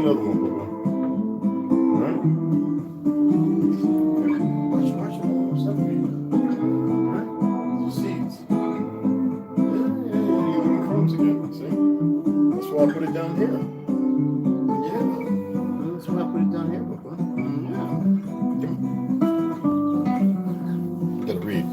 another one, Papa. All right? Watch it. All right? Seeds. Yeah. You crumbs again. See? That's why I put it down here. Yeah. That's why I put it down here, Papa. Yeah. Come on. Gotta read.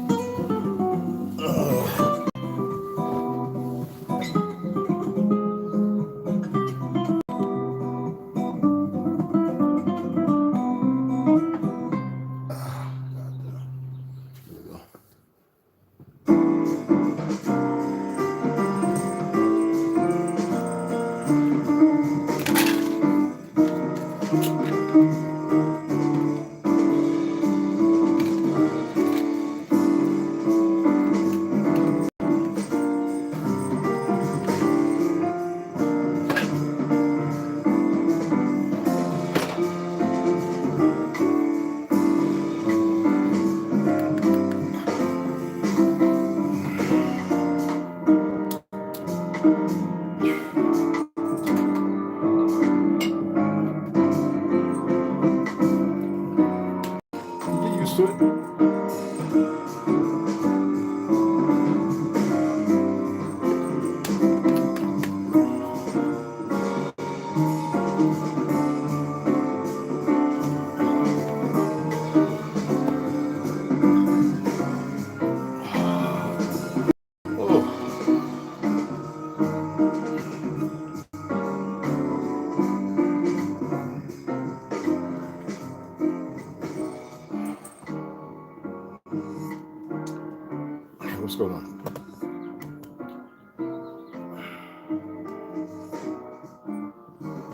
What's going on?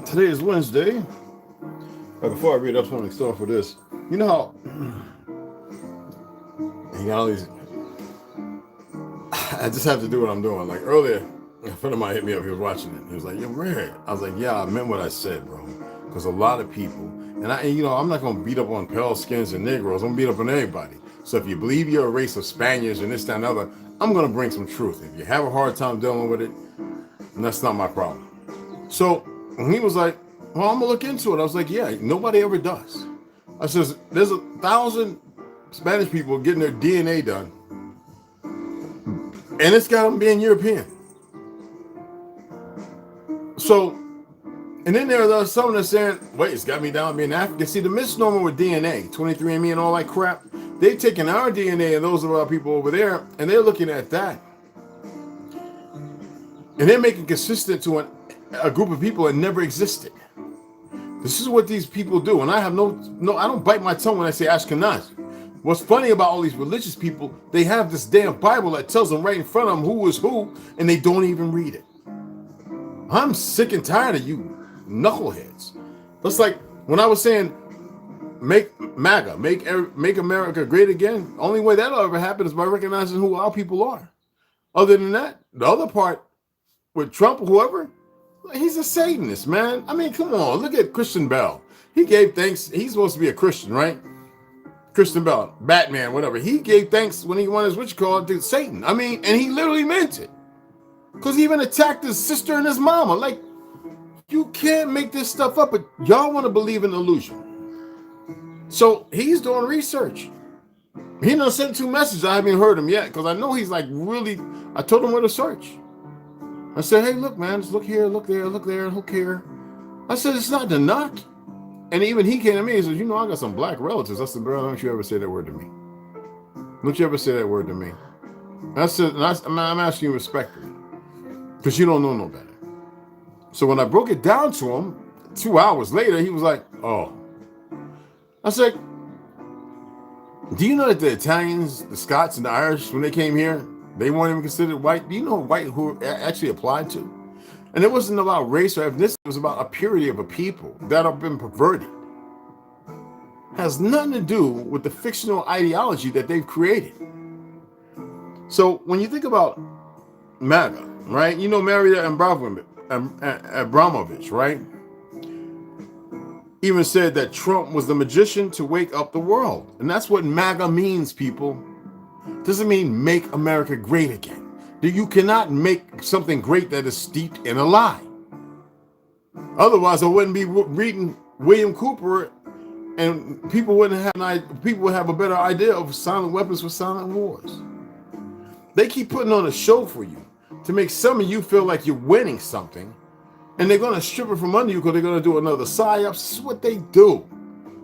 Today is Wednesday. Before I read, I just want to start for this. You know how you got all these. I just have to do what I'm doing. Like earlier, a friend of mine hit me up. He was watching it. He was like, "You're Red." I was like, "Yeah, I meant what I said, bro." Because a lot of people, and I'm not gonna beat up on pale skins and Negroes. I'm gonna beat up on everybody. So if you believe you're a race of Spaniards and this, that, and other, I'm going to bring some truth. If you have a hard time dealing with it, that's not my problem. So he was like, well, I'm going to look into it. I was like, yeah, nobody ever does. I says, there's 1,000 Spanish people getting their DNA done. And it's got them being European. So, and then there are some that are saying, wait, it's got me down being African. See, the misnomer with DNA, 23andMe and all that crap, they've taken our DNA and those of our people over there, and they're looking at that. And they're making consistent to a group of people that never existed. This is what these people do. And I have no, I don't bite my tongue when I say Ashkenazi. What's funny about all these religious people, they have this damn Bible that tells them right in front of them who is who, and they don't even read it. I'm sick and tired of you knuckleheads. That's like when I was saying, make MAGA, make America great again. Only way that'll ever happen is by recognizing who our people are. Other than that, the other part with Trump or whoever, he's a Satanist, man. I mean, come on, look at Christian Bell. He gave thanks. He's supposed to be a Christian, right? Christian Bell, Batman, whatever. He gave thanks when he won his to Satan. I mean, and he literally meant it. Because he even attacked his sister and his mama. Like, you can't make this stuff up, but y'all want to believe in illusion. So he's doing research. He done sent 2 messages. I haven't heard him yet because I know he's like really. I told him where to search. I said, hey, look, man, just look here, look there, look here. I said, it's not the knock. And even he came to me and says, I got some black relatives. I said, bro, don't you ever say that word to me. Don't you ever say that word to me. I said, I'm asking you respectfully because you don't know no better. So when I broke it down to him, 2 hours later, he was like, oh. I said, do you know that the Italians, the Scots, and the Irish, when they came here, they weren't even considered white? Do you know white who actually applied to? And it wasn't about race or ethnicity. It was about a purity of a people that have been perverted. It has nothing to do with the fictional ideology that they've created. So when you think about MAGA, right? Maria Abramovich, right? Even said that Trump was the magician to wake up the world. And that's what MAGA means, people. Doesn't mean make America great again. You cannot make something great that is steeped in a lie. Otherwise, I wouldn't be reading William Cooper, and people would have a better idea of silent weapons for silent wars. They keep putting on a show for you to make some of you feel like you're winning something, and they're going to strip it from under you because they're going to do another psyop. This is what they do.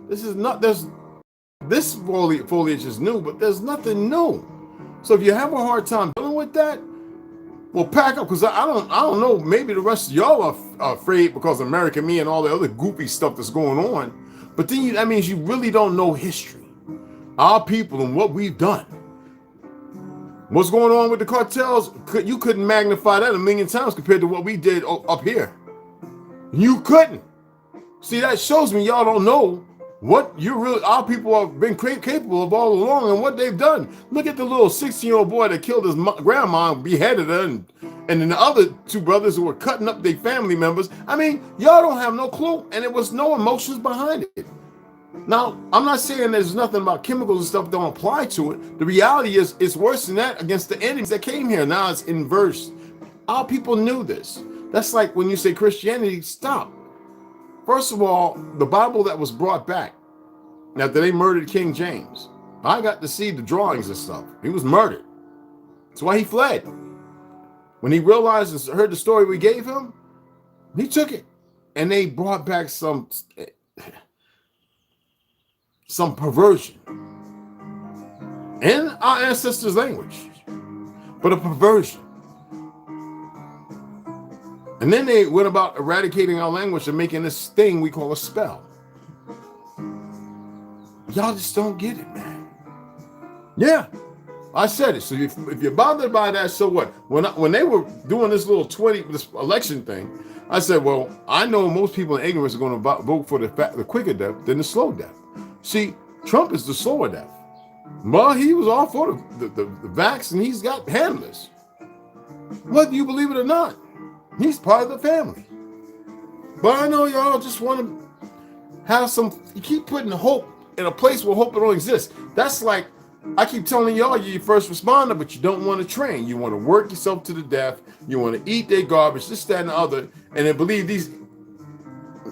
This foliage is new, but there's nothing new. So if you have a hard time dealing with that, well, pack up, because I don't know. Maybe the rest of y'all are afraid because of American Me and all the other goofy stuff that's going on. But then that means you really don't know history, our people, and what we've done. What's going on with the cartels? You couldn't magnify that 1,000,000 times compared to what we did up here. You couldn't. See, that shows me y'all don't know what our people have been capable of all along and what they've done. Look at the little 16-year-old boy that killed his grandma and beheaded her, and then the other two brothers who were cutting up their family members. I mean, y'all don't have no clue, and there was no emotions behind it. Now, I'm not saying there's nothing about chemicals and stuff that don't apply to it. The reality is it's worse than that against the enemies that came here. Now it's inverse. Our people knew this. That's like when you say Christianity, stop. First of all, the Bible that was brought back after they murdered King James, I got to see the drawings and stuff. He was murdered. That's why he fled. When he realized and heard the story we gave him, he took it. And they brought back some perversion in our ancestors' language, but a perversion. And then they went about eradicating our language and making this thing we call a spell. Y'all just don't get it, man. Yeah, I said it. So if you're bothered by that, so what? When they were doing this election thing, I said, well, I know most people in ignorance are going to vote for the quicker death than the slow death. See, Trump is the slower death. Well, he was all for the vax, and he's got handlers. Whether you believe it or not, he's part of the family. But I know y'all just want to have you keep putting hope in a place where hope don't exist. That's like, I keep telling y'all you're your first responder, but you don't want to train. You want to work yourself to the death. You want to eat their garbage, this, that, and the other, and then believe these.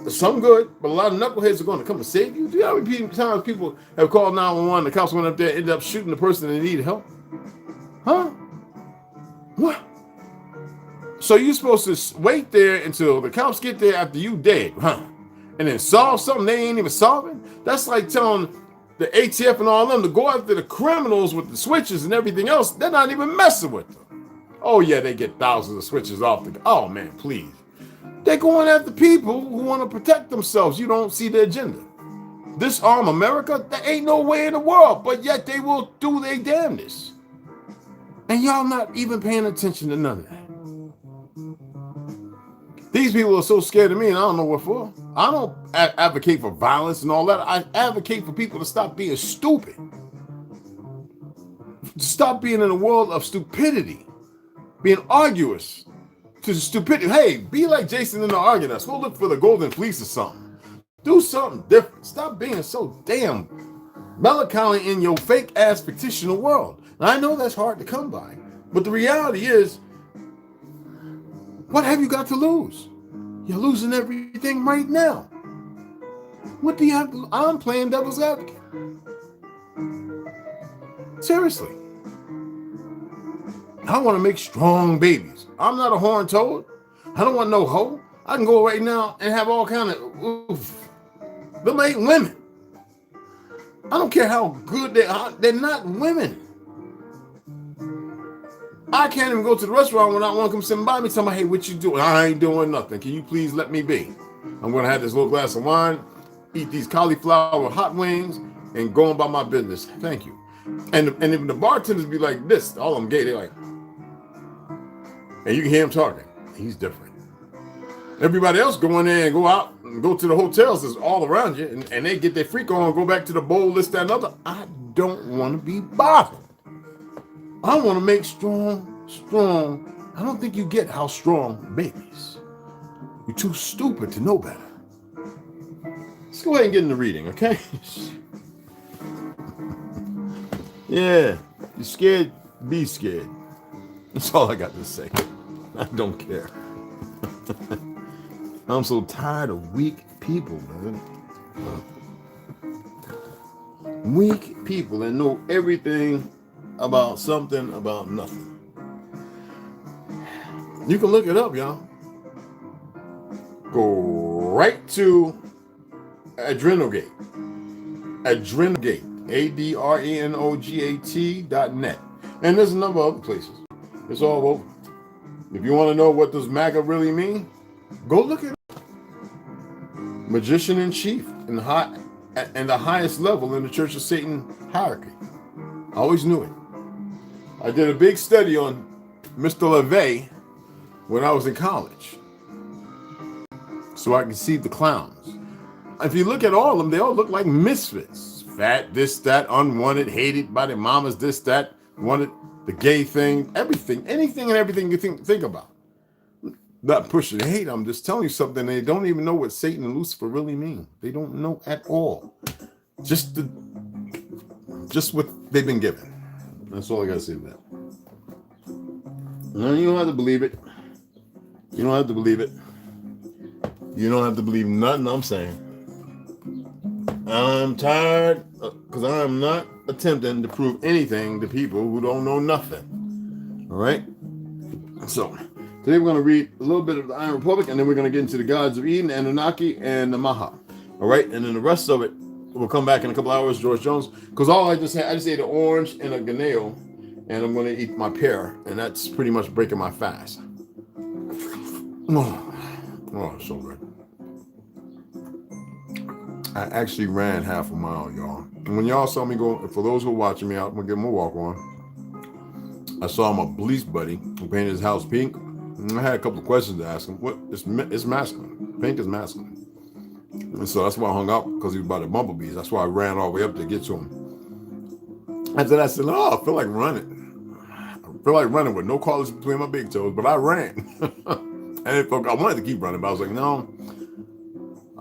Some good, but a lot of knuckleheads are going to come and save you. Do you know how many times people have called 911, the cops went up there, ended up shooting the person that needed help? Huh? What? So you're supposed to wait there until the cops get there after you dead, huh? And then solve something they ain't even solving? That's like telling the ATF and all them to go after the criminals with the switches and everything else. They're not even messing with them. Oh yeah, they get thousands of switches off the. Oh man, please. They're going after people who want to protect themselves. You don't see the agenda. Disarm America? There ain't no way in the world, but yet they will do their damnedest. And y'all not even paying attention to none of that. These people are so scared of me, and I don't know what for. I don't advocate for violence and all that. I advocate for people to stop being stupid. To stop being in a world of stupidity. Being arduous. To stupidity. Hey, be like Jason in the Argonauts. Go look for the golden fleece or something. Do something different. Stop being so damn melancholy in your fake ass fictional world. Now, I know that's hard to come by, but the reality is, what have you got to lose? You're losing everything right now. What do you have to, I'm playing devil's advocate. Seriously. I want to make strong babies. I'm not a horned toad. I don't want no hoe. I can go right now and have all kind of, them ain't women. I don't care how good they are. They're not women. I can't even go to the restaurant without one come sitting by me telling me, hey, what you doing? I ain't doing nothing. Can you please let me be? I'm going to have this little glass of wine, eat these cauliflower hot wings, and go on about my business. Thank you. And if the bartenders be like this, all of them gay, they're like, and you can hear him talking. He's different. Everybody else go in there and go out and go to the hotels that's all around you, and they get their freak on and go back to the bowl, this, that, and other. I don't want to be bothered. I want to make strong. I don't think you get how strong babies. You're too stupid to know better. Let's go ahead and get in the reading, okay? Yeah, you're scared, be scared. That's all I got to say. I don't care. I'm so tired of weak people, man. Weak people that know everything about something about nothing. You can look it up, y'all. Go right to Adrenogate. Adrenogate. ADRENOGAT.net. And there's a number of other places. It's all over. If you want to know what does MAGA really mean, go look it up. Magician in chief and the highest level in the Church of Satan hierarchy. I always knew it. I did a big study on Mr. LaVey when I was in college, so I can see the clowns. If you look at all of them, they all look like misfits. Fat, this, that, unwanted, hated by their mamas, this, that, wanted, the gay thing, everything, anything and everything you think about. Not pushing hate, I'm just telling you something. They don't even know what Satan and Lucifer really mean. They don't know at all. Just what they've been given. That's all I gotta say to that. No, you don't have to believe it. You don't have to believe it. You don't have to believe nothing I'm saying. I'm tired because I'm not attempting to prove anything to people who don't know nothing. All right? So, today we're going to read a little bit of the Iron Republic, and then we're going to get into the gods of Eden, Anunnaki, and the Maha. All right? And then the rest of it, we'll come back in a couple hours, George Jones, because I just ate an orange and a ganeo, and I'm going to eat my pear, and that's pretty much breaking my fast. Oh, so good. I actually ran half a mile, y'all. And when y'all saw me go, for those who are watching me, I'm going to give them a walk on. I saw my police buddy who painted his house pink. And I had a couple of questions to ask him. It's masculine. Pink is masculine. And so that's why I hung out, because he was by the bumblebees. That's why I ran all the way up to get to him. After that, I said, I feel like running. I feel like running with no collars between my big toes, but I ran. And I wanted to keep running, but I was like, no.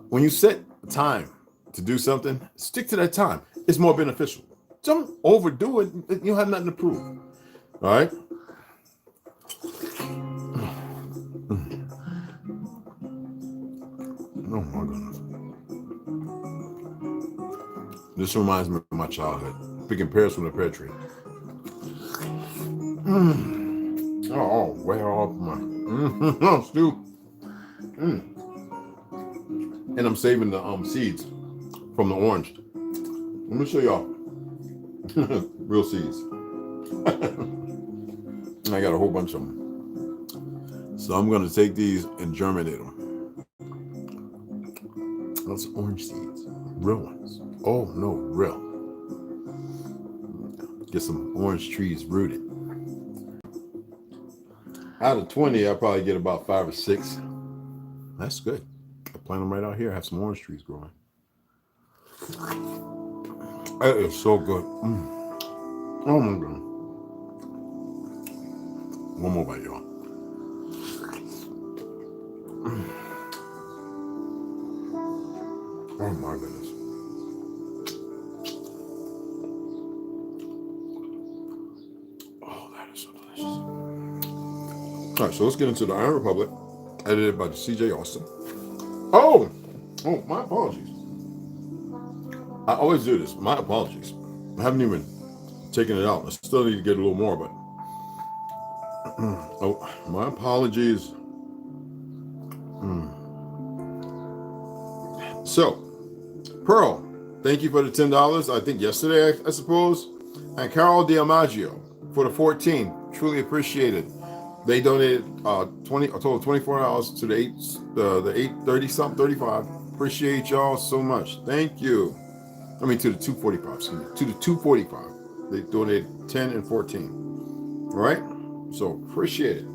When you set time to do something, stick to that time. It's more beneficial. Don't overdo it. You don't have nothing to prove. All right? Oh my goodness. This reminds me of my childhood. Picking pears from the pear tree. Oh, way off my stew. And I'm saving the seeds from the orange. Let me show y'all. Real seeds. I got a whole bunch of them. So I'm going to take these and germinate them. That's orange seeds. Real ones. Oh, no, real. Get some orange trees rooted. Out of 20, I'll probably get about 5 or 6. That's good. I plant them right out here. I have some orange trees growing. That is so good. Oh my God. One more bite, y'all. Oh my goodness. Oh, that is so delicious. All right, so let's get into the Iron Republic, edited by C.J. Austin. Oh, my apologies. I always do this. My apologies. I haven't even taken it out. I still need to get a little more, but oh, my apologies. So, Pearl, thank you for the $10. I think yesterday, I suppose. And Carol Diamaggio for the 14. Truly appreciated. They donated a total of $24 to the 830 something 35. Appreciate y'all so much. Thank you. I mean to the 245. Excuse me. To the 245. They donated 10 and 14. All right. So appreciate it.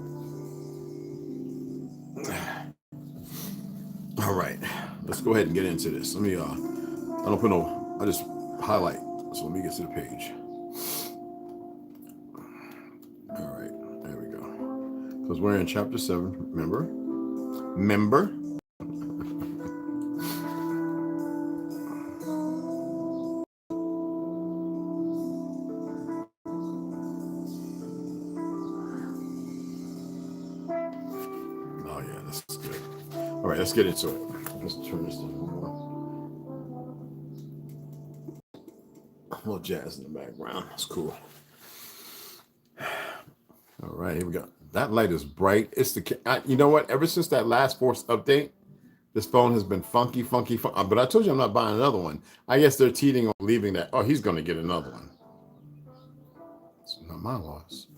All right. Let's go ahead and get into this. Let me. I just highlight. So let me get to the page. All right. There we go. Because we're in chapter 7. Remember? Oh yeah, this is good. All right, let's get into it. Let's turn this down more. A little jazz in the background. That's cool. All right, here we go. That light is bright. It's the, you know what? Ever since that last Force update, this phone has been funky. But I told you I'm not buying another one. I guess they're teeting on believing that, oh, he's going to get another one. It's not my loss.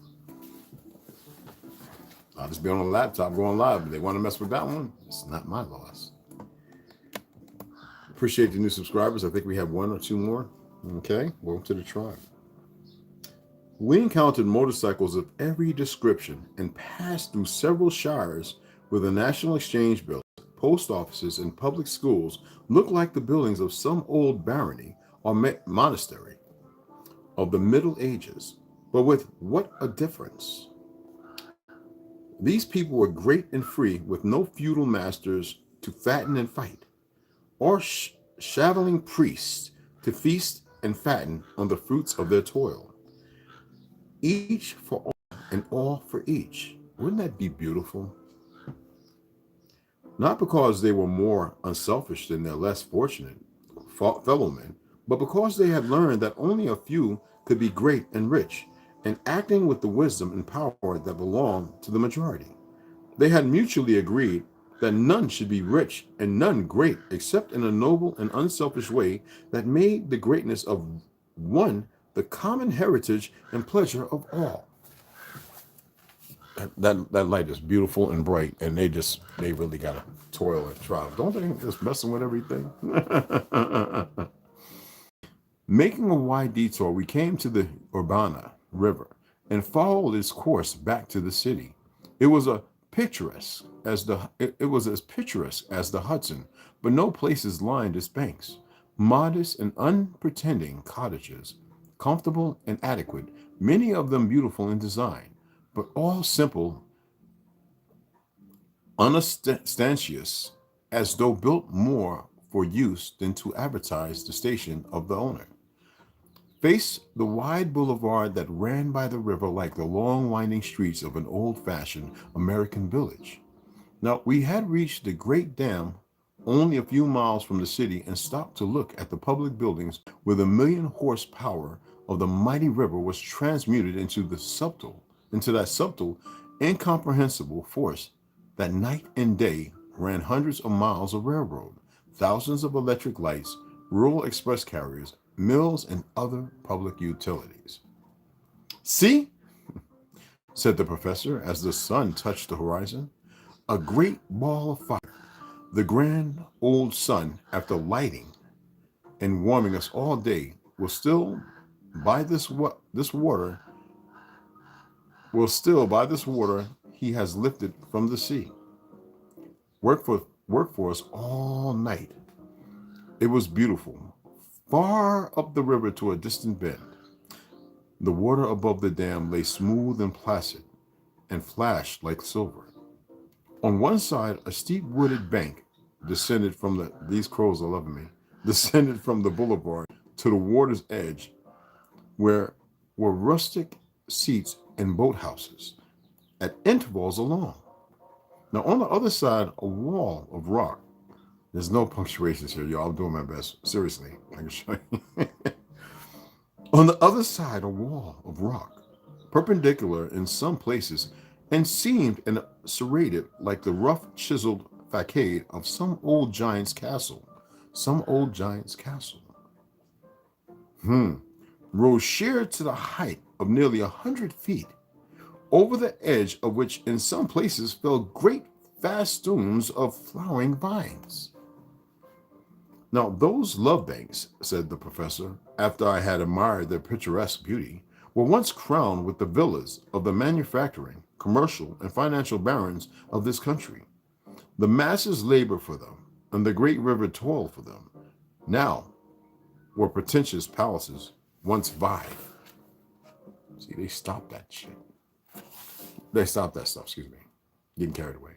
I'll just be on a laptop going live. But they want to mess with that one. It's not my loss. Appreciate the new subscribers. I think we have one or two more. Okay, welcome to the tribe. We encountered motorcycles of every description and passed through several shires where the National Exchange Building, post offices, and public schools look like the buildings of some old barony or monastery of the Middle Ages, but with what a difference. These people were great and free with no feudal masters to fatten and fight, or shaveling priests to feast and fatten on the fruits of their toil. Each for all and all for each. Wouldn't that be beautiful? Not because they were more unselfish than their less fortunate fellow men, but because they had learned that only a few could be great and rich, and acting with the wisdom and power that belonged to the majority. They had mutually agreed that none should be rich and none great except in a noble and unselfish way that made the greatness of one the common heritage and pleasure of all. That light is beautiful and bright, and they really got to toil and try. Don't they just messing with everything? Making a wide detour, we came to the Urbana River and followed its course back to the city. It was as picturesque as the Hudson, but no places lined its banks. Modest and unpretending cottages, comfortable and adequate, many of them beautiful in design, but all simple, unostentatious, as though built more for use than to advertise the station of the owner. Faced the wide boulevard that ran by the river like the long winding streets of an old-fashioned American village. Now, we had reached the great dam only a few miles from the city and stopped to look at the public buildings where the million horsepower of the mighty river was transmuted into that subtle, incomprehensible force that night and day ran hundreds of miles of railroad, thousands of electric lights, rural express carriers, mills, and other public utilities. See, said the professor as the sun touched the horizon, a great ball of fire. The grand old sun, after lighting and warming us all day, will still by this water he has lifted from the sea. Work for us all night. It was beautiful. Far up the river to a distant bend, the water above the dam lay smooth and placid and flashed like silver. On one side, a steep wooded bank descended from these crows are loving me, descended from the boulevard to the water's edge, where were rustic seats and boathouses at intervals along. Now, on the other side, a wall of rock. There's no punctuations here, y'all. I'm doing my best. Seriously, I can show you. On the other side, a wall of rock, perpendicular in some places, and seamed and serrated like the rough chiseled facade of some old giant's castle. Rose sheer to the height of nearly 100 feet, over the edge of which in some places fell great festoons of flowering vines. Now, those love banks, said the professor, after I had admired their picturesque beauty, were once crowned with the villas of the manufacturing, commercial, and financial barons of this country. The masses labor for them, and the great river toiled for them. Now, where pretentious palaces once vied. See, they stopped that shit. They stopped that stuff, getting carried away.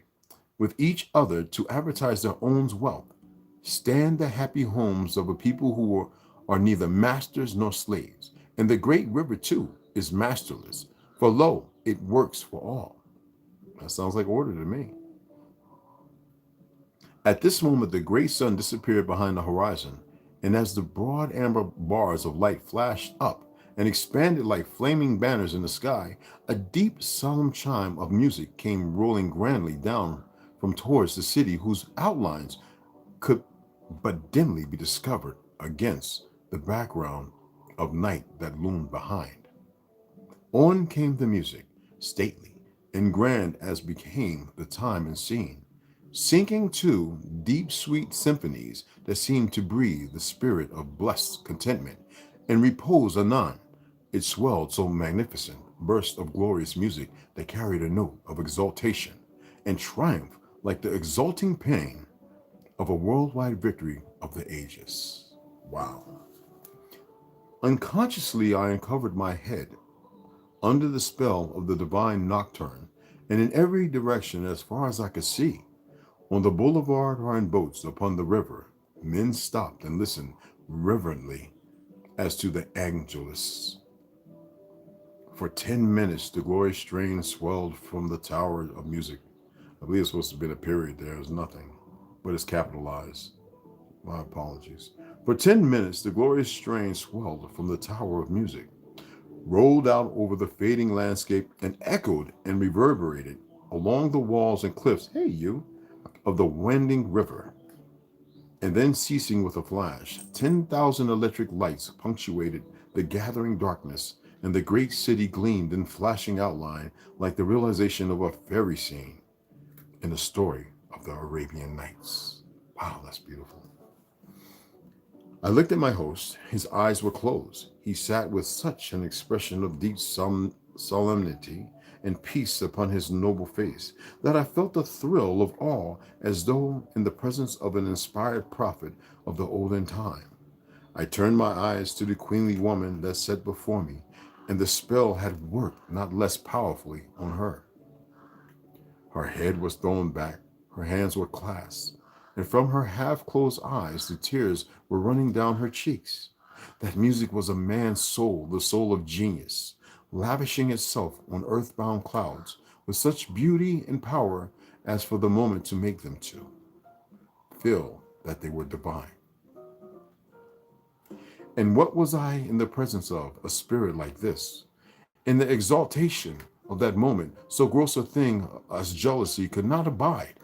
With each other to advertise their own wealth, stand the happy homes of a people who are neither masters nor slaves. And the great river, too, is masterless, for lo, it works for all. That sounds like order to me. At this moment, the gray sun disappeared behind the horizon, and as the broad amber bars of light flashed up and expanded like flaming banners in the sky, a deep, solemn chime of music came rolling grandly down from towards the city, whose outlines could but dimly be discovered against the background of night that loomed behind. On came the music, stately and grand as became the time and scene, sinking to deep, sweet symphonies that seemed to breathe the spirit of blessed contentment and repose anon. It swelled so magnificent burst of glorious music that carried a note of exultation and triumph like the exulting pain of a worldwide victory of the ages. Wow. Unconsciously, I uncovered my head under the spell of the divine nocturne, and in every direction as far as I could see, on the boulevard or in boats upon the river, men stopped and listened reverently as to the Angelus. For 10 minutes, the glorious strain swelled from the tower of music. I believe it's supposed to be a period there. There's nothing, but it's capitalized. My apologies. For 10 minutes, the glorious strain swelled from the tower of music, rolled out over the fading landscape, and echoed and reverberated along the walls and cliffs, hey you, of the winding river. And then ceasing with a flash, 10,000 electric lights punctuated the gathering darkness, and the great city gleamed in flashing outline like the realization of a fairy scene in the story of the Arabian Nights. Wow, that's beautiful. I looked at my host. His eyes were closed. He sat with such an expression of deep solemnity and peace upon his noble face that I felt a thrill of awe as though in the presence of an inspired prophet of the olden time. I turned my eyes to the queenly woman that sat before me, and the spell had worked not less powerfully on her. Her head was thrown back, her hands were clasped, and from her half-closed eyes the tears were running down her cheeks. That music was a man's soul, the soul of genius, lavishing itself on earthbound clouds with such beauty and power as for the moment to make them to feel that they were divine. And what was I in the presence of a spirit like this? In the exaltation of that moment, so gross a thing as jealousy could not abide,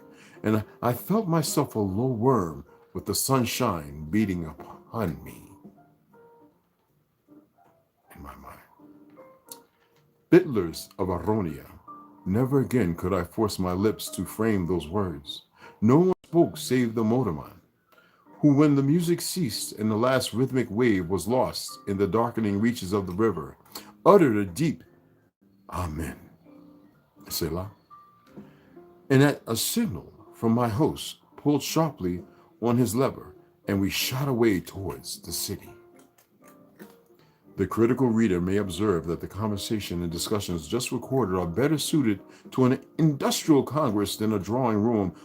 and I felt myself a low worm with the sunshine beating upon me in my mind. Bitlers of Aronia, never again could I force my lips to frame those words. No one spoke save the motorman, who, when the music ceased and the last rhythmic wave was lost in the darkening reaches of the river, uttered a deep Amen, Selah, and at a signal from my host, pulled sharply on his lever, and we shot away towards the city. The critical reader may observe that the conversation and discussions just recorded are better suited to an industrial congress than a drawing room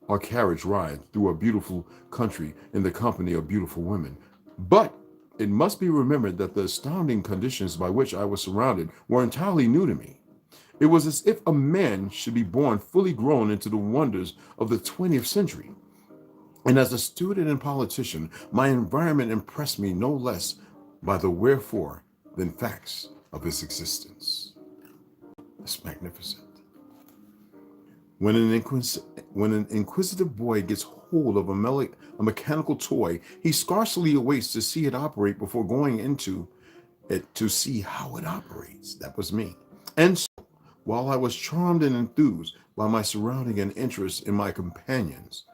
or carriage ride through a beautiful country in the company of beautiful women. But it must be remembered that the astounding conditions by which I was surrounded were entirely new to me. It was as if a man should be born fully grown into the wonders of the 20th century. And as a student and politician, my environment impressed me no less by the wherefore than facts of his existence. It's magnificent. When an inquisitive boy gets hold of a mechanical toy, he scarcely waits to see it operate before going into it to see how it operates. That was me. And so, while I was charmed and enthused by my surrounding and interest in my companions,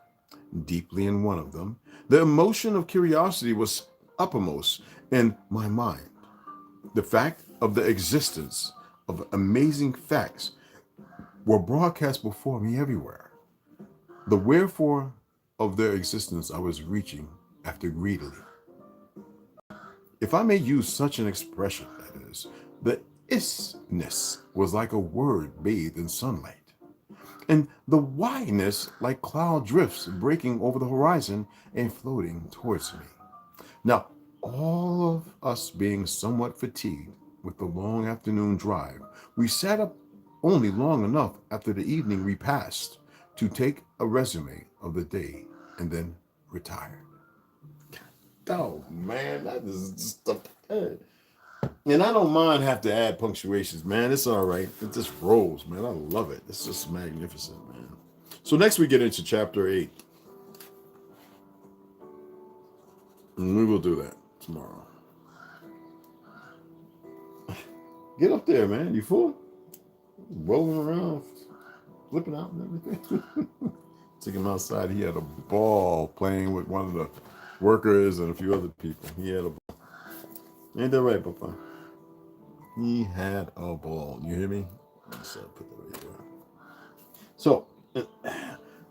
deeply in one of them, the emotion of curiosity was uppermost in my mind. The fact of the existence of amazing facts were broadcast before me everywhere. The wherefore of their existence I was reaching after greedily. If I may use such an expression, that is, the isness was like a word bathed in sunlight, and the whyness like cloud drifts breaking over the horizon and floating towards me. Now, all of us being somewhat fatigued with the long afternoon drive, we sat up only long enough after the evening repast to take a resume of the day and then retire. Oh man, that is just and I don't mind have to add punctuations, man. It's all right. It just rolls, man. I love it. It's just magnificent, man. So next we get into chapter 8. And we will do that tomorrow. Get up there, man. You fool? Rolling around, flipping out and everything. Took him outside. He had a ball playing with one of the workers and a few other people. He had a ball. Ain't that right, Papa? He had a ball. You hear me? So put that right there. So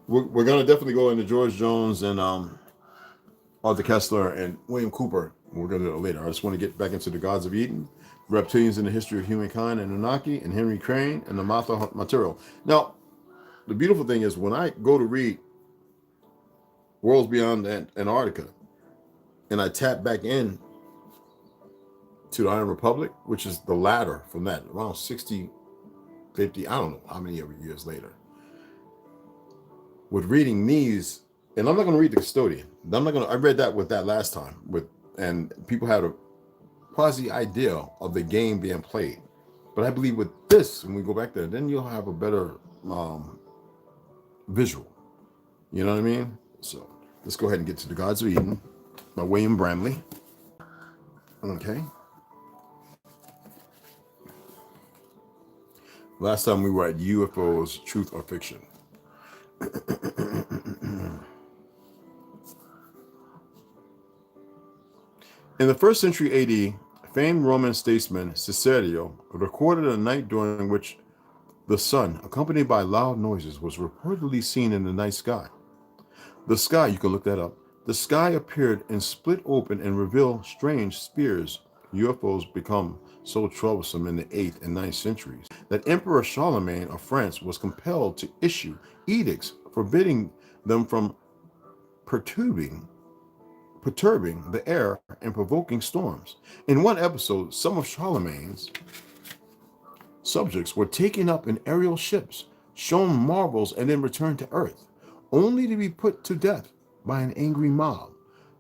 we're gonna definitely go into George Jones and Arthur Kessler and William Cooper. We're gonna do it later. I just want to get back into the Gods of Eden, Reptilians in the History of Humankind, and Anunnaki, and Henry Crane, and the Martha material. Now, the beautiful thing is when I go to read Worlds Beyond Antarctica, and I tap back in to the Iron Republic, which is the latter from that, around 60, 50, I don't know how many years later. With reading these, and I'm not going to read the Custodian. I read that with that last time, and people had a quasi idea of the game being played. But I believe with this, when we go back there, then you'll have a better visual. You know what I mean? So let's go ahead and get to the Gods of Eden by William Bramley. Okay. Last time we were at UFOs, Truth or Fiction. In the 1st century AD, famed Roman statesman Cicero recorded a night during which the sun, accompanied by loud noises, was reportedly seen in the night sky. The sky, you can look that up, the sky appeared and split open and revealed strange spears. UFOs become so troublesome in the 8th and 9th centuries that Emperor Charlemagne of France was compelled to issue edicts forbidding them from perturbing the air and provoking storms. In one episode, some of Charlemagne's subjects were taken up in aerial ships, shown marvels, and then returned to Earth, only to be put to death by an angry mob.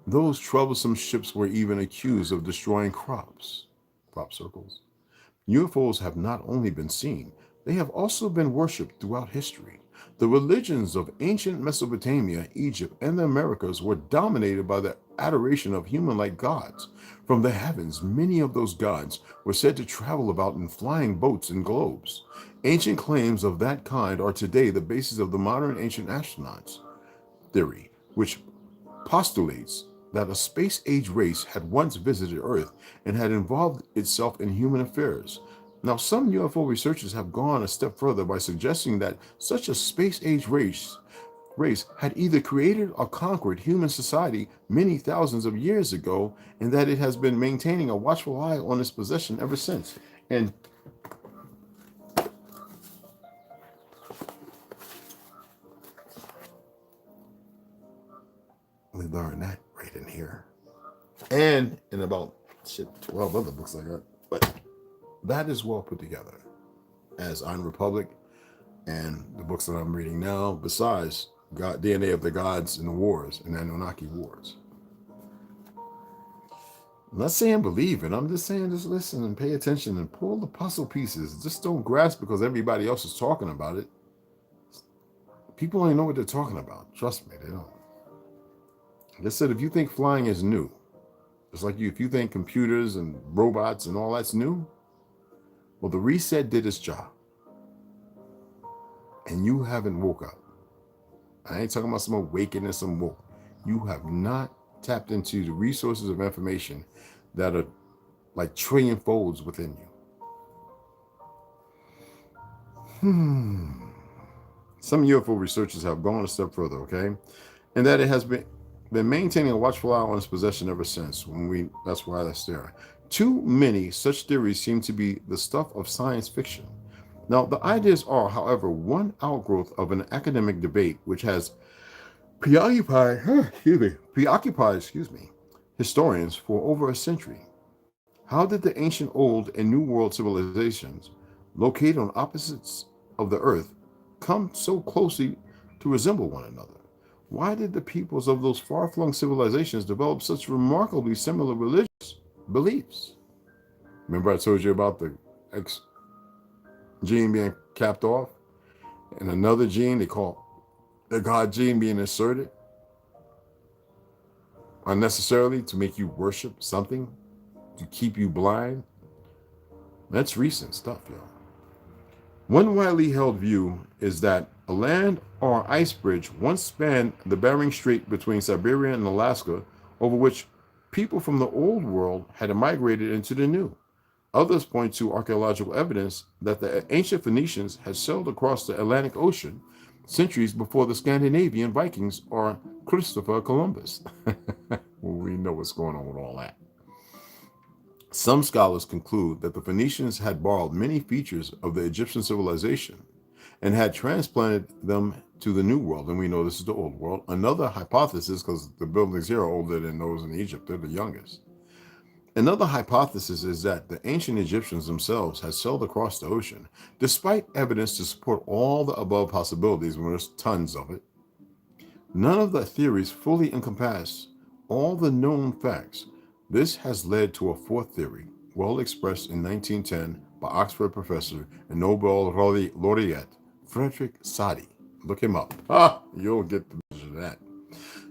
Those troublesome ships were even accused of destroying crop circles. UFOs have not only been seen, they have also been worshipped throughout history. The religions of ancient Mesopotamia, Egypt, and the Americas were dominated by the adoration of human-like gods. From the heavens, many of those gods were said to travel about in flying boats and globes. Ancient claims of that kind are today the basis of the modern ancient astronauts theory, which postulates that a space-age race had once visited Earth and had involved itself in human affairs. Now, some UFO researchers have gone a step further by suggesting that such a space-age race had either created or conquered human society many thousands of years ago, and that it has been maintaining a watchful eye on its possession ever since. And we learned that right in here. And in about 12 other books I got. But that is well put together as Iron Republic and the books that I'm reading now, besides DNA of the Gods and the Wars and Anunnaki Wars. I'm not saying believe it. I'm just saying just listen and pay attention and pull the puzzle pieces. Just don't grasp because everybody else is talking about it. People don't know what they're talking about. Trust me, they don't. They said if you think flying is new, it's like if you think computers and robots and all that's new, well, the reset did its job. And you haven't woke up. I ain't talking about some awakening, some woke. You have not tapped into the resources of information that are like trillion folds within you. Some UFO researchers have gone a step further, okay? And that it has been maintaining a watchful eye on its possession ever since. That's why that's there. Too many such theories seem to be the stuff of science fiction. Now, the ideas are, however, one outgrowth of an academic debate which has preoccupied historians for over a century. How did the ancient Old and New World civilizations, located on opposites of the Earth, come so closely to resemble one another? Why did the peoples of those far-flung civilizations develop such remarkably similar religious beliefs? Remember I told you about the X gene being capped off and another gene they call the God gene being inserted unnecessarily to make you worship something, to keep you blind? That's recent stuff, y'all. One widely held view is that a land or ice bridge once spanned the Bering Strait between Siberia and Alaska, over which people from the old world had migrated into the new. Others point to archaeological evidence that the ancient Phoenicians had sailed across the Atlantic Ocean centuries before the Scandinavian Vikings or Christopher Columbus. We know what's going on with all that. Some scholars conclude that the Phoenicians had borrowed many features of the Egyptian civilization and had transplanted them to the New World, and we know this is the Old World. Another hypothesis, because the buildings here are older than those in Egypt, they're the youngest. Another hypothesis is that the ancient Egyptians themselves had sailed across the ocean, despite evidence to support all the above possibilities, and there's tons of it. None of the theories fully encompass all the known facts. This has led to a fourth theory, well expressed in 1910 by Oxford professor and Nobel laureate Frederick Soddy. Look him up. You'll get the vision of that.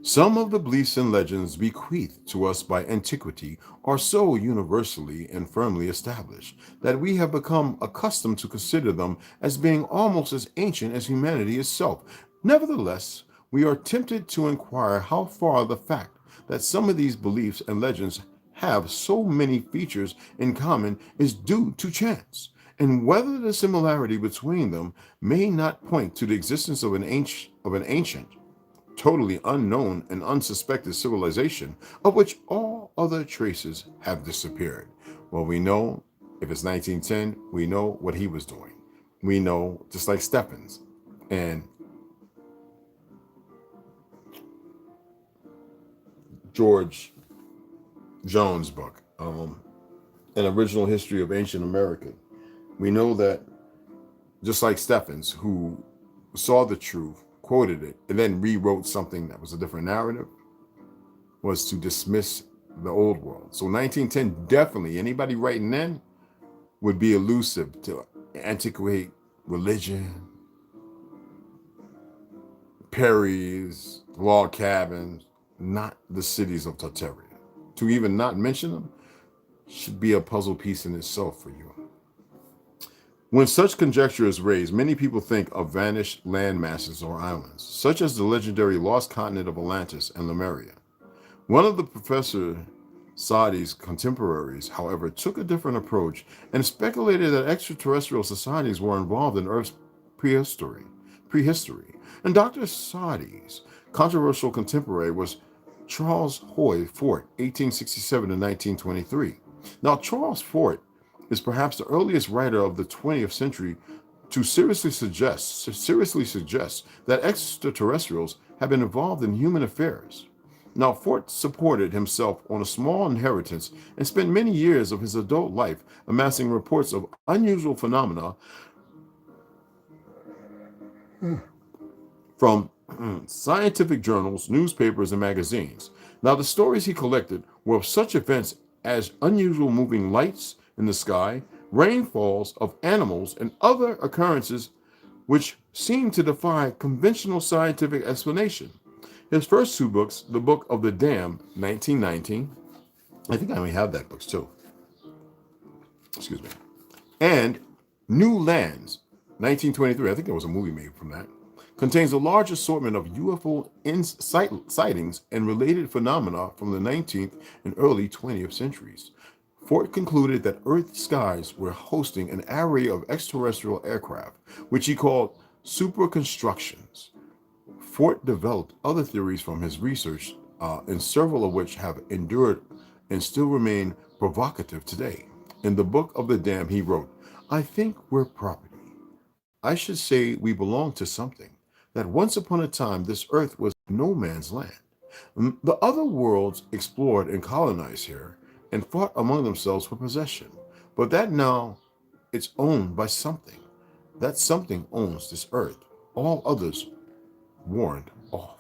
Some of the beliefs and legends bequeathed to us by antiquity are so universally and firmly established that we have become accustomed to consider them as being almost as ancient as humanity itself. Nevertheless, we are tempted to inquire how far the fact that some of these beliefs and legends have so many features in common is due to chance, and whether the similarity between them may not point to the existence of an ancient, totally unknown and unsuspected civilization of which all other traces have disappeared. Well, we know if it's 1910, we know what he was doing. We know, just like Stephens and George Jones' book, An Original History of Ancient America. We know that just like Stephens, who saw the truth, quoted it, and then rewrote something that was a different narrative, was to dismiss the old world. So 1910, definitely, anybody writing then would be elusive to antiquate religion, Perry's, log cabins, not the cities of Tartaria. To even not mention them should be a puzzle piece in itself for you. When such conjecture is raised, many people think of vanished land masses or islands, such as the legendary lost continent of Atlantis and Lemuria. One of the Professor Soddy's contemporaries, however, took a different approach and speculated that extraterrestrial societies were involved in Earth's prehistory. And Dr. Soddy's controversial contemporary was Charles Hoy Fort, 1867 to 1923. Now, Charles Fort is perhaps the earliest writer of the 20th century to seriously suggest that extraterrestrials have been involved in human affairs. Now, Fort supported himself on a small inheritance and spent many years of his adult life amassing reports of unusual phenomena from scientific journals, newspapers, and magazines. Now, the stories he collected were of such events as unusual moving lights in the sky, rainfalls of animals, and other occurrences which seemed to defy conventional scientific explanation. His first two books, The Book of the Damned, 1919, I think I may have that book too, and New Lands, 1923, I think there was a movie made from that, contains a large assortment of UFO sightings and related phenomena from the 19th and early 20th centuries. Fort concluded that Earth's skies were hosting an array of extraterrestrial aircraft, which he called superconstructions. Fort developed other theories from his research, and several of which have endured and still remain provocative today. In the Book of the Damned, he wrote, "I think we're property. I should say we belong to something. That once upon a time this earth was no man's land. The other worlds explored and colonized here and fought among themselves for possession, but that now it's owned by something. That something owns this earth. All others warned off.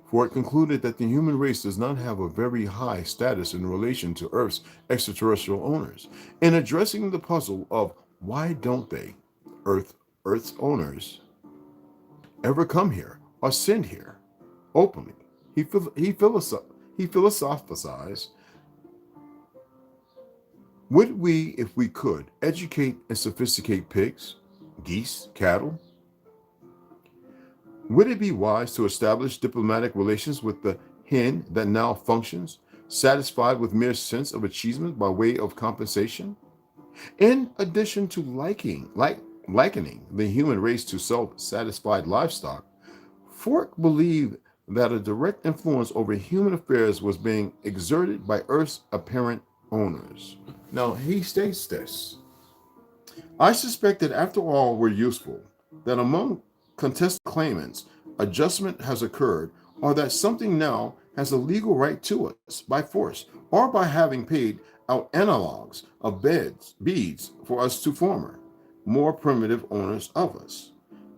For it concluded that the human race does not have a very high status in relation to Earth's extraterrestrial owners. In addressing the puzzle of why don't they, Earth's owners, ever come here or send here openly, he philosophized, would we, if we could, educate and sophisticate pigs, geese, cattle? Would it be wise to establish diplomatic relations with the hen that now functions, satisfied with mere sense of achievement by way of compensation? In addition to likening the human race to self-satisfied livestock, Fork believed that a direct influence over human affairs was being exerted by Earth's apparent owners. Now, he states this: I suspect that after all we're useful, that among contested claimants, adjustment has occurred, or that something now has a legal right to us by force, or by having paid out analogs of beads for us to former, more primitive owners of us.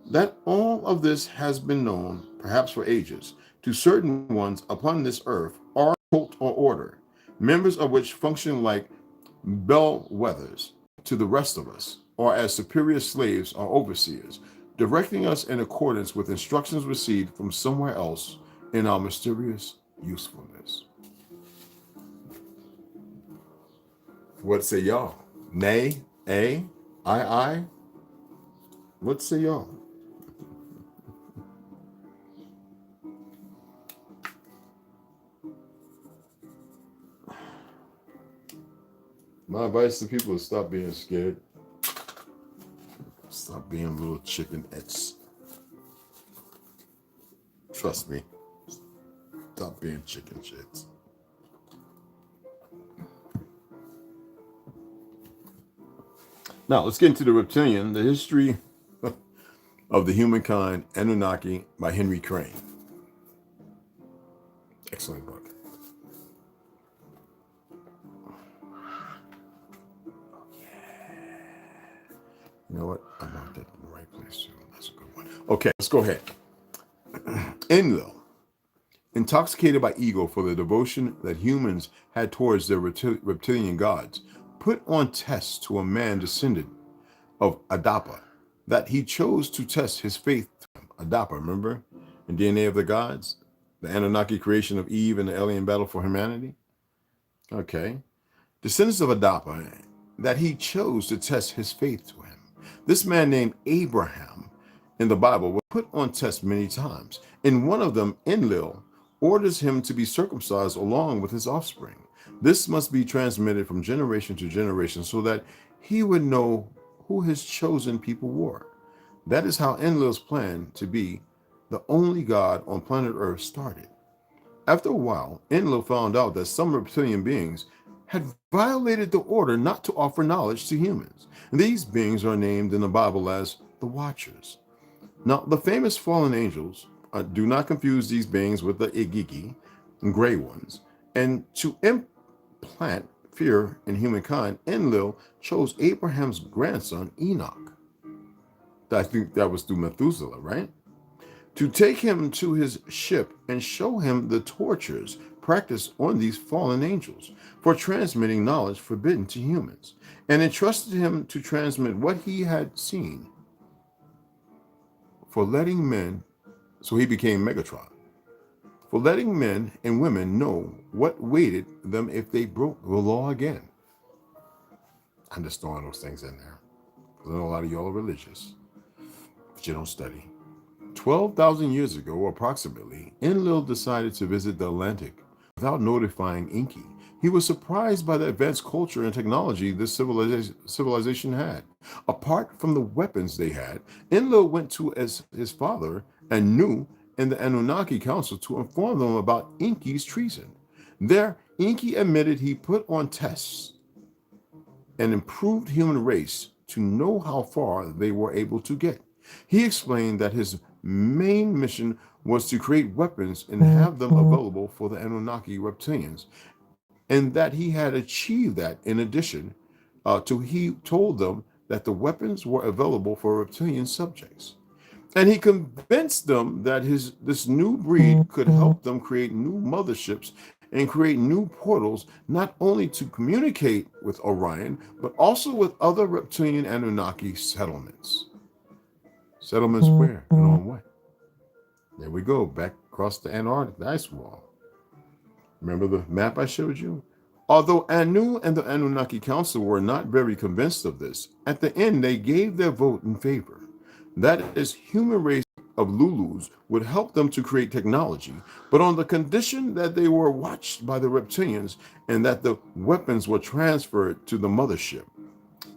That all of this has been known, perhaps for ages, to certain ones upon this earth, or cult or order, members of which function like bellwethers to the rest of us, or as superior slaves or overseers, directing us in accordance with instructions received from somewhere else in our mysterious usefulness. What say y'all? Nay, I? What say y'all? My advice to people is stop being scared. Stop being little chickenettes. Trust me. Stop being chicken shits. Now, let's get into the reptilian, the history of the humankind, Anunnaki, by Henry Crane. Excellent book. You know what? I marked that in the right place too. That's a good one. Okay, let's go ahead. Enlil, intoxicated by ego for the devotion that humans had towards their reptilian gods, put on test to a man descended of Adapa, that he chose to test his faith. Adapa, remember? In DNA of the Gods, the Anunnaki creation of Eve and the alien battle for humanity. Okay. Descendants of Adapa, that he chose to test his faith to him. This man named Abraham in the Bible was put on test many times. In one of them, Enlil orders him to be circumcised along with his offspring. This must be transmitted from generation to generation so that he would know who his chosen people were. That is how Enlil's plan to be the only god on planet Earth started. After a while, Enlil found out that some reptilian beings had violated the order not to offer knowledge to humans. These beings are named in the Bible as the Watchers. Now, the famous fallen angels, do not confuse these beings with the Igigi, gray ones, and to implant fear in humankind, Enlil chose Abraham's grandson, Enoch. I think that was through Methuselah, right? To take him to his ship and show him the tortures practiced on these fallen angels for transmitting knowledge forbidden to humans, and entrusted him to transmit what he had seen for letting men, so he became Megatron, for letting men and women know what waited them if they broke the law again. I'm just throwing those things in there, because I know a lot of y'all are religious, but you don't study. 12,000 years ago, approximately, Enlil decided to visit the Atlantic without notifying Enki. He was surprised by the advanced culture and technology this civilization had. Apart from the weapons they had, Enlil went to his father and Nu in the Anunnaki Council to inform them about Enki's treason. There, Enki admitted he put on tests an improved human race to know how far they were able to get. He explained that his main mission was to create weapons and have them available for the Anunnaki reptilians, and that he had achieved that. In addition he told them that the weapons were available for reptilian subjects. And he convinced them that this new breed could help them create new motherships and create new portals, not only to communicate with Orion, but also with other reptilian Anunnaki settlements. Settlements where and on what? There we go, back across the Antarctic, the ice wall. Remember the map I showed you? Although Anu and the Anunnaki Council were not very convinced of this, at the end they gave their vote in favor. That is, human race of Lulus would help them to create technology, but on the condition that they were watched by the reptilians and that the weapons were transferred to the mothership.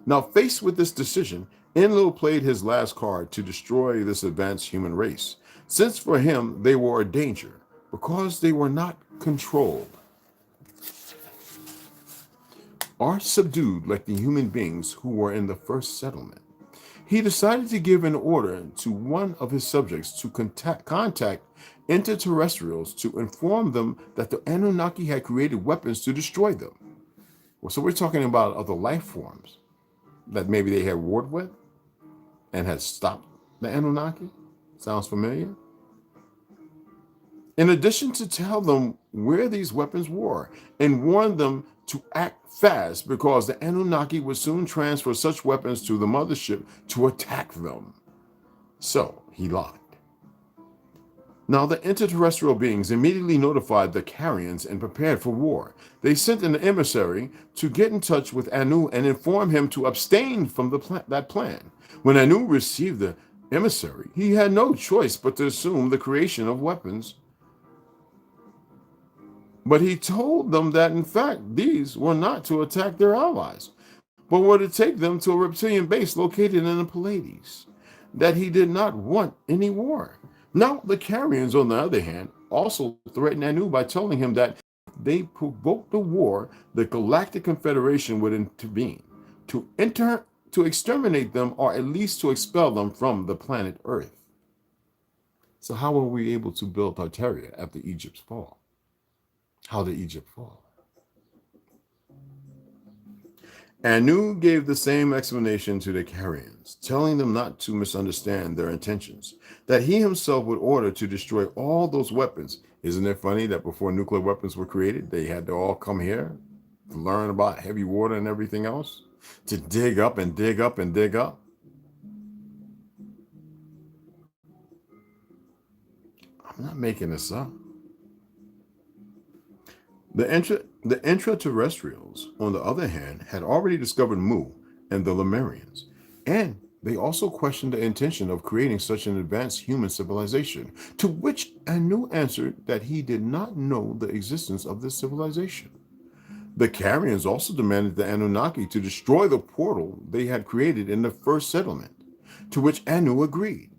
Now, faced with this decision, Enlil played his last card to destroy this advanced human race, since for him they were a danger, because they were not controlled or subdued like the human beings who were in the first settlement. He decided to give an order to one of his subjects to contact interterrestrials to inform them that the Anunnaki had created weapons to destroy them. Well, so we're talking about other life forms that maybe they had warred with and had stopped the Anunnaki. Sounds familiar? In addition to tell them where these weapons were and warn them to act fast because the Anunnaki would soon transfer such weapons to the mothership to attack them. So he lied. Now the interterrestrial beings immediately notified the Carians and prepared for war. They sent an emissary to get in touch with Anu and inform him to abstain from that plan. When Anu received the emissary, he had no choice but to assume the creation of weapons. But he told them that, in fact, these were not to attack their allies, but were to take them to a reptilian base located in the Pleiades, that he did not want any war. Now, the Carians, on the other hand, also threatened Anu by telling him that if they provoked the war, the Galactic Confederation would intervene to exterminate them, or at least to expel them from the planet Earth. So how were we able to build Tartaria after Egypt's fall? How did Egypt fall? Anu gave the same explanation to the Carians, telling them not to misunderstand their intentions, that he himself would order to destroy all those weapons. Isn't it funny that before nuclear weapons were created, they had to all come here to learn about heavy water and everything else, to dig up and dig up and dig up? I'm not making this up. The intraterrestrials, on the other hand, had already discovered Mu and the Lemurians, and they also questioned the intention of creating such an advanced human civilization, to which Anu answered that he did not know the existence of this civilization. The Carians also demanded the Anunnaki to destroy the portal they had created in the first settlement, to which Anu agreed.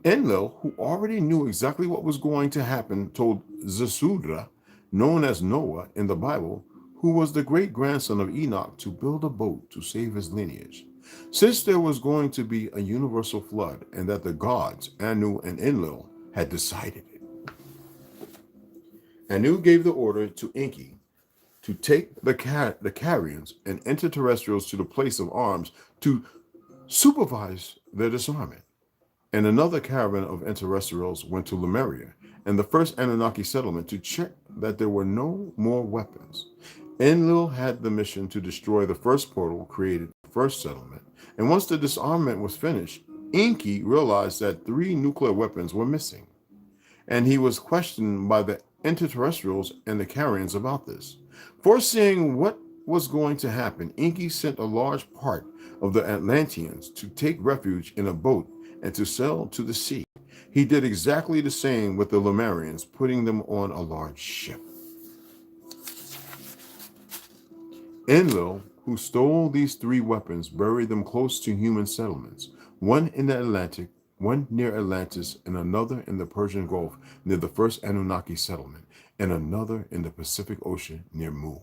Enlil, who already knew exactly what was going to happen, told Zasudra, known as Noah in the Bible, who was the great-grandson of Enoch, to build a boat to save his lineage, since there was going to be a universal flood and that the gods, Anu and Enlil, had decided it. Anu gave the order to Enki to take the Carians and interterrestrials to the place of arms to supervise their disarmament. And another caravan of interterrestrials went to Lemuria and the first Anunnaki settlement to check that there were no more weapons. Enlil had the mission to destroy the first portal created in the first settlement, and once the disarmament was finished, Enki realized that 3 nuclear weapons were missing, and he was questioned by the interterrestrials and the Carians about this. Foreseeing what was going to happen, Enki sent a large part of the Atlanteans to take refuge in a boat and to sail to the sea. He did exactly the same with the Lemurians, putting them on a large ship. Enlil, who stole these 3 weapons, buried them close to human settlements, one in the Atlantic, one near Atlantis, and another in the Persian Gulf near the first Anunnaki settlement, and another in the Pacific Ocean near Mu.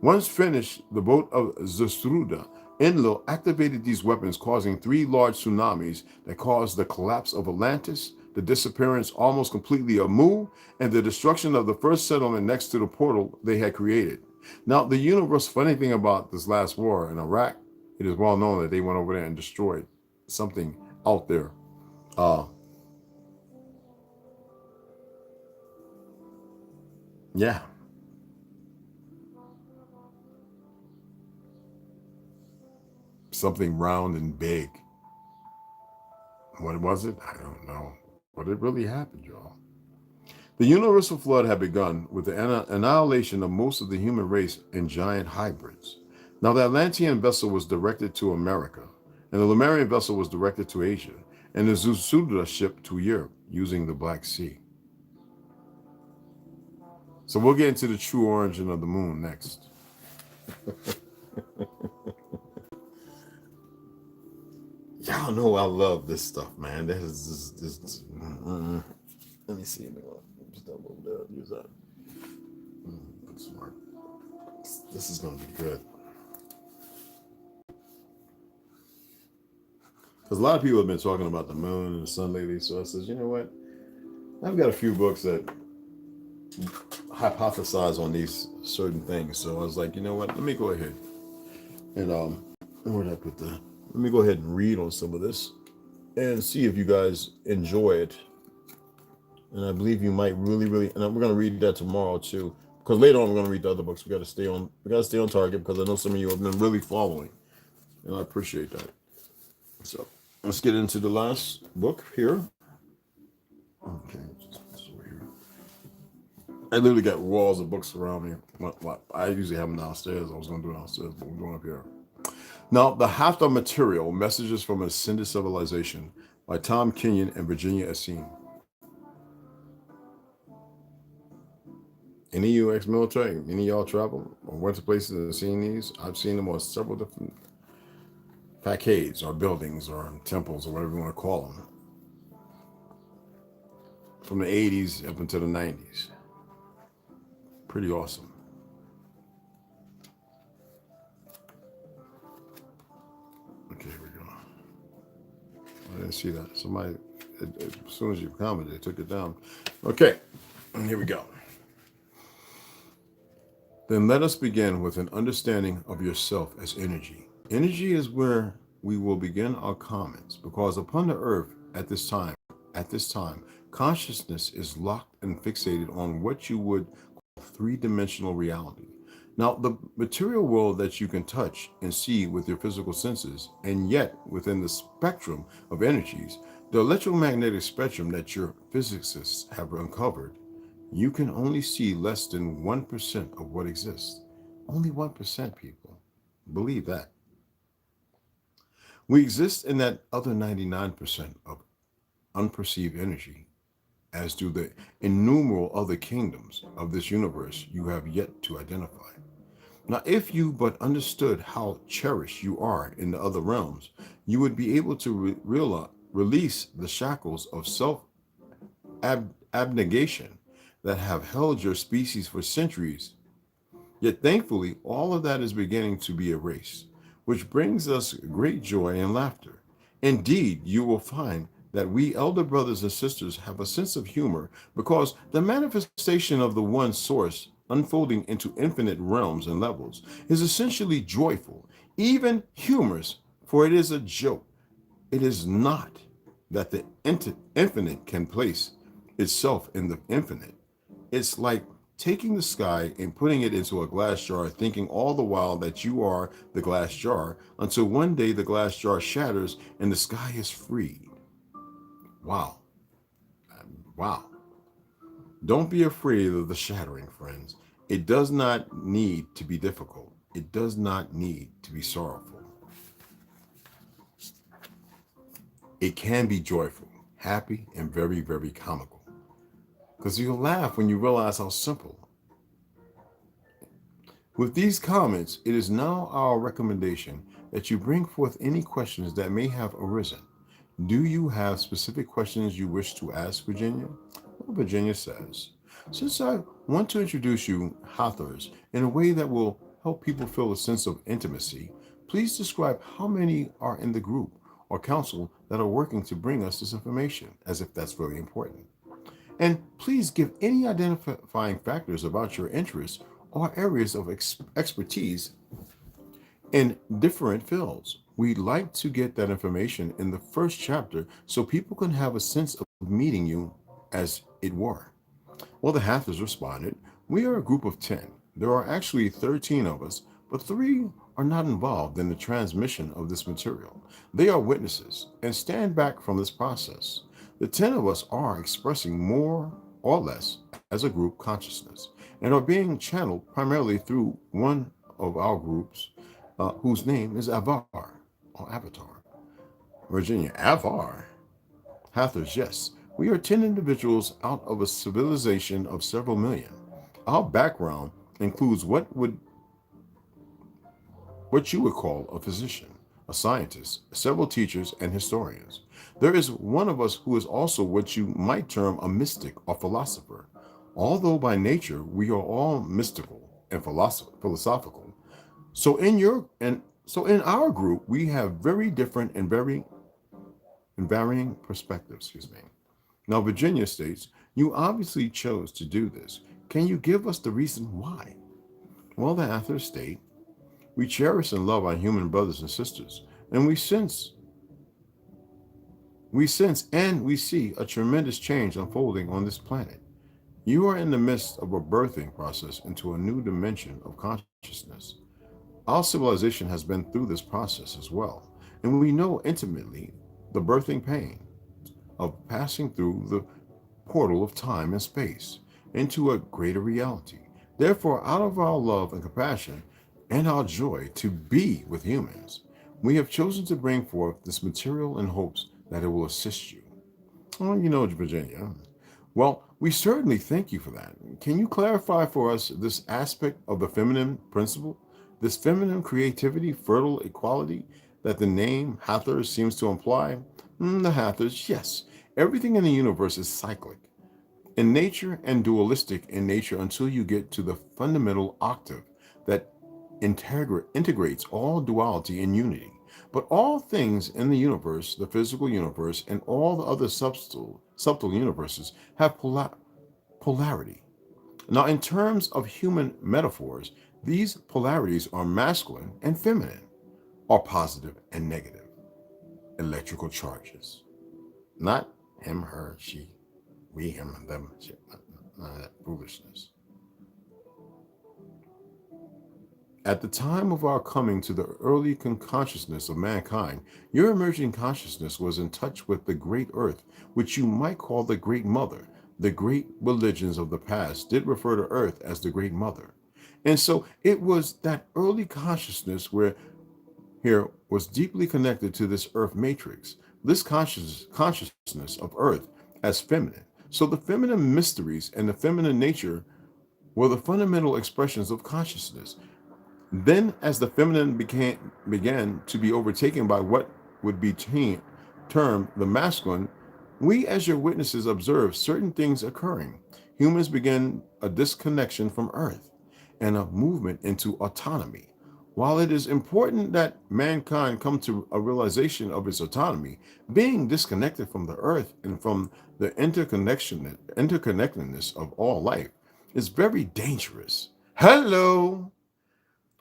Once finished the boat of Zasudra, Enlil activated these weapons, causing 3 large tsunamis that caused the collapse of Atlantis, the disappearance almost completely of Mu, and the destruction of the first settlement next to the portal they had created. Now, the universe, funny thing about this last war in Iraq, it is well known that they went over there and destroyed something out there Yeah. Something round and big. What was it? I don't know. But it really happened, y'all. The universal flood had begun with the annihilation of most of the human race in giant hybrids. Now, the Atlantean vessel was directed to America, and the Lemurian vessel was directed to Asia, and the Zusuda ship to Europe using the Black Sea. So we'll get into the true origin of the moon next. Y'all know I love this stuff, man. This is this. Let me see. Just double there. Use that. Smart. This is gonna be good. Because a lot of people have been talking about the moon and the sun lately. So I says, you know what? I've got a few books that hypothesize on these certain things. So I was like, you know what? Let me go ahead and where did I put that? Let me go ahead and read on some of this and see if you guys enjoy it. And I believe you might really, and we're gonna read that tomorrow too. Because later on we're gonna read the other books. We gotta stay on target because I know some of you have been really following. And I appreciate that. So let's get into the last book here. Okay, I literally got walls of books around me. I usually have them downstairs. I was going to do it downstairs, but we're going up here. Now, The Haftar Material, Messages from an Ascended Civilization by Tom Kenyon and Virginia Essene. Any of you ex-military, any of y'all travel or went to places and seen these? I've seen them on several different facades or buildings or temples or whatever you want to call them. From the 80s up into the 90s. Pretty awesome. Okay, here we go. I didn't see that. Somebody, as soon as you commented, they took it down. Okay, here we go. Then let us begin with an understanding of yourself as energy. Energy is where we will begin our comments, because upon the earth at this time, consciousness is locked and fixated on what you would three-dimensional reality. Now, the material world that you can touch and see with your physical senses, and yet within the spectrum of energies, the electromagnetic spectrum that your physicists have uncovered, you can only see less than 1% of what exists. Only 1%, people. Believe that. We exist in that other 99% of unperceived energy, as do the innumerable other kingdoms of this universe you have yet to identify. Now, if you but understood how cherished you are in the other realms, you would be able to release the shackles of self-abnegation that have held your species for centuries. Yet thankfully, all of that is beginning to be erased, which brings us great joy and laughter. Indeed, you will find that we elder brothers and sisters have a sense of humor, because the manifestation of the one source unfolding into infinite realms and levels is essentially joyful, even humorous, for it is a joke. It is not that the infinite can place itself in the infinite. It's like taking the sky and putting it into a glass jar, thinking all the while that you are the glass jar, until one day the glass jar shatters and the sky is freed. Wow. Wow. Don't be afraid of the shattering, friends. It does not need to be difficult. It does not need to be sorrowful. It can be joyful, happy, and very, very comical. Because you'll laugh when you realize how simple. With these comments, it is now our recommendation that you bring forth any questions that may have arisen. Do you have specific questions you wish to ask, Virginia? Well, Virginia says, since I want to introduce you Hathars in a way that will help people feel a sense of intimacy, please describe how many are in the group or council that are working to bring us this information, as if that's really important. And please give any identifying factors about your interests or areas of expertise in different fields. We'd like to get that information in the first chapter so people can have a sense of meeting you as it were. Well, the Hathors responded, We are a group of 10. There are actually 13 of us, but 3 are not involved in the transmission of this material. They are witnesses and stand back from this process. The 10 of us are expressing more or less as a group consciousness and are being channeled primarily through one of our groups, whose name is Avar or Avatar. Virginia, Avar. Hathors, yes. We are 10 individuals out of a civilization of several million. Our background includes what you would call a physician, a scientist, several teachers, and historians. There is one of us who is also what you might term a mystic or philosopher. Although by nature we are all mystical and philosophical. So in our group we have very different and varying perspectives, excuse me. Now Virginia states, you obviously chose to do this. Can you give us the reason why? Well, the authors state, we cherish and love our human brothers and sisters, and we sense and we see a tremendous change unfolding on this planet. You are in the midst of a birthing process into a new dimension of consciousness. Our civilization has been through this process as well, and we know intimately the birthing pain of passing through the portal of time and space into a greater reality. Therefore, out of our love and compassion and our joy to be with humans, we have chosen to bring forth this material in hopes that it will assist you. Oh, Virginia. Well, we certainly thank you for that. Can you clarify for us this aspect of the feminine principle, this feminine creativity, fertile equality that the name Hathor seems to imply? The Hathors, yes. Everything in the universe is cyclic in nature and dualistic in nature until you get to the fundamental octave that integrates all duality in unity. But all things in the universe, the physical universe, and all the other subtle universes have polarity. Now, in terms of human metaphors, these polarities are masculine and feminine, or positive and negative, electrical charges. Not him, her, she, we, him, and them, shit, none of that foolishness. At the time of our coming to the early consciousness of mankind, your emerging consciousness was in touch with the great earth, which you might call the great mother. The great religions of the past did refer to earth as the great mother. And so it was that early consciousness where here was deeply connected to this earth matrix, this consciousness of earth as feminine. So the feminine mysteries and the feminine nature were the fundamental expressions of consciousness. Then, as the feminine began to be overtaken by what would be termed the masculine, we as your witnesses observed certain things occurring. Humans began a disconnection from Earth and a movement into autonomy. While it is important that mankind come to a realization of its autonomy, being disconnected from the Earth and from the interconnectedness of all life is very dangerous. Hello!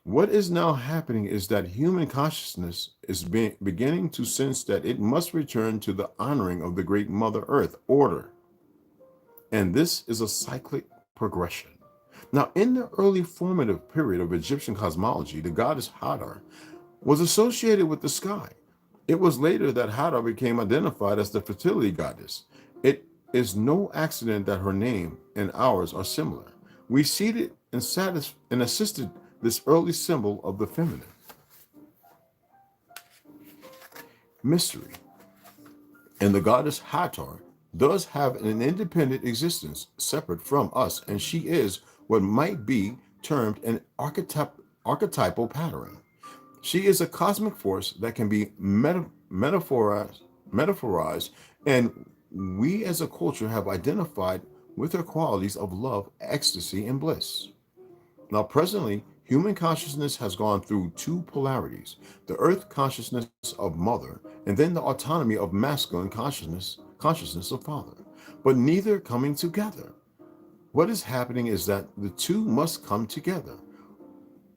What is now happening is that human consciousness is beginning to sense that it must return to the honoring of the great Mother Earth order. And this is a cyclic progression. Now, in the early formative period of Egyptian cosmology, the goddess Hathor was associated with the sky. It was later that Hathor became identified as the fertility goddess. It is no accident that her name and ours are similar. We seated and assisted this early symbol of the feminine. Mystery. And the goddess Hathor does have an independent existence separate from us, and she is what might be termed an archetypal pattern. She is a cosmic force that can be metaphorized, and we as a culture have identified with her qualities of love, ecstasy, and bliss. Now, presently, human consciousness has gone through two polarities, the earth consciousness of mother, and then the autonomy of masculine consciousness of father, but neither coming together. What is happening is that the two must come together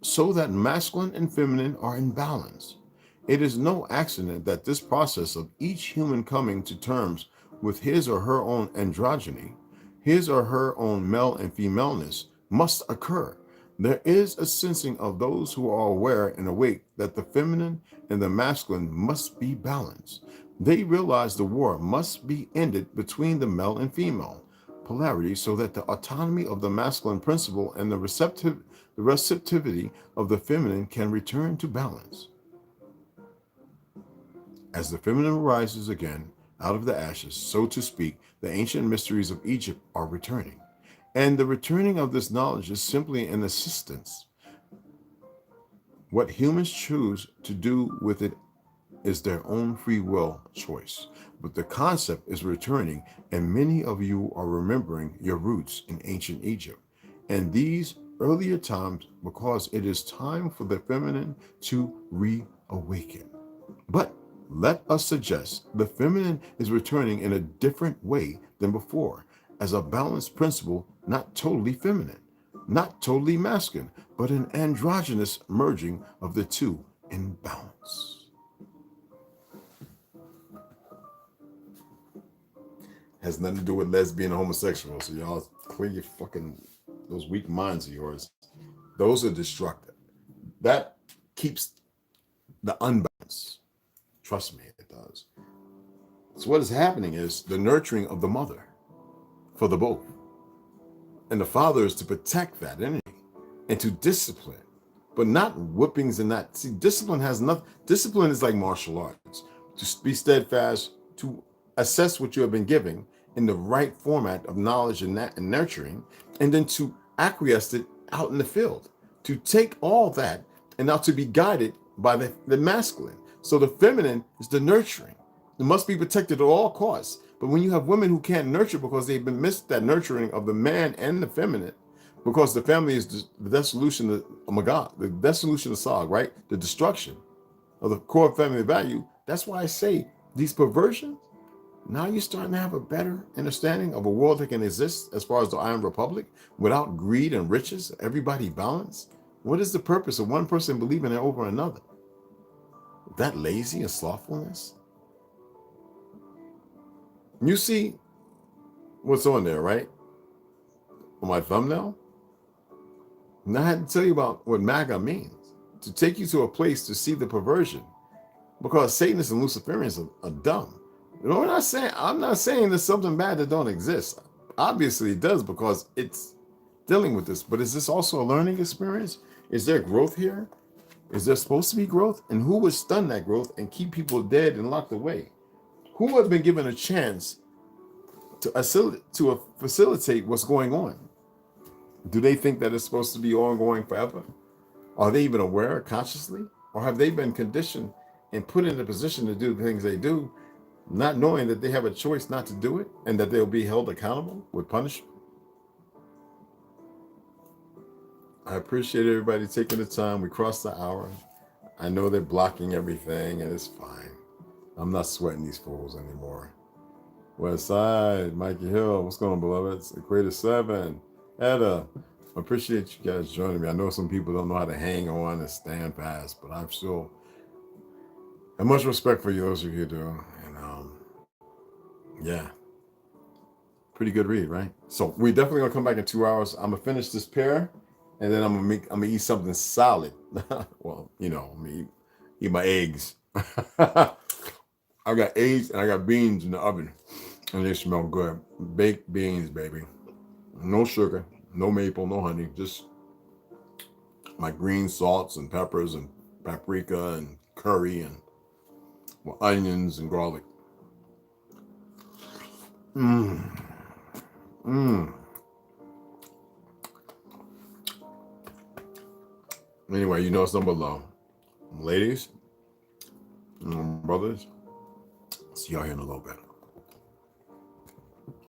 so that masculine and feminine are in balance. It is no accident that this process of each human coming to terms with his or her own androgyny, his or her own male and femaleness, must occur. There is a sensing of those who are aware and awake that the feminine and the masculine must be balanced. They realize the war must be ended between the male and female polarity so that the autonomy of the masculine principle and the receptivity of the feminine can return to balance. As the feminine rises again out of the ashes, so to speak, the ancient mysteries of Egypt are returning. And the returning of this knowledge is simply an assistance. What humans choose to do with it is their own free will choice. But the concept is returning, and many of you are remembering your roots in ancient Egypt and these earlier times because it is time for the feminine to reawaken. But let us suggest the feminine is returning in a different way than before, as a balanced principle, not totally feminine, not totally masculine, but an androgynous merging of the two in balance. Has nothing to do with lesbian or homosexual, so y'all clear your fucking, those weak minds of yours. Those are destructive. That keeps the unbalance. Trust me, it does. So what is happening is the nurturing of the mother for the both. And the father is to protect that energy and to discipline, but not whippings and that. See, discipline has nothing. Discipline is like martial arts. To be steadfast, to assess what you have been given in the right format of knowledge and nurturing, and then to acquiesce it out in the field, to take all that and now to be guided by the masculine. So the feminine is the nurturing. It must be protected at all costs. But when you have women who can't nurture because they've been missed that nurturing of the man and the feminine, because the family is the dissolution of, oh my God, the dissolution of Sog, right? The destruction of the core family value. That's why I say these perversions, now you're starting to have a better understanding of a world that can exist as far as the Iron Republic without greed and riches, everybody balanced. What is the purpose of one person believing it over another? That lazy and slothfulness? You see what's on there, right? On my thumbnail? And I had to tell you about what MAGA means, to take you to a place to see the perversion, because Satanists and Luciferians are dumb. You know what I'm saying? I'm not saying there's something bad that don't exist. Obviously it does, because it's dealing with this. But is this also a learning experience? Is there growth here? Is there supposed to be growth? And who would stun that growth and keep people dead and locked away? Who has been given a chance to facilitate what's going on? Do they think that it's supposed to be ongoing forever? Are they even aware consciously? Or have they been conditioned and put in a position to do the things they do, not knowing that they have a choice not to do it and that they'll be held accountable with punishment? I appreciate everybody taking the time. We crossed the hour. I know they're blocking everything, and it's fine. I'm not sweating these fools anymore. West Side, Mikey Hill, what's going on, beloveds? Equator 7, Etta, I appreciate you guys joining me. I know some people don't know how to hang on and stand fast, but I'm still have much respect for you, those of you who do. And yeah, pretty good read, right? So we definitely gonna come back in 2 hours. I'm gonna finish this pair, and then I'm gonna eat something solid. Well, you know, I'm gonna eat my eggs. I got eggs and I got beans in the oven, and they smell good. Baked beans, baby. No sugar, no maple, no honey. Just my green salts and peppers and paprika and curry and onions and garlic. Anyway, you know it's number below. Ladies, brothers, see y'all here in a little bit.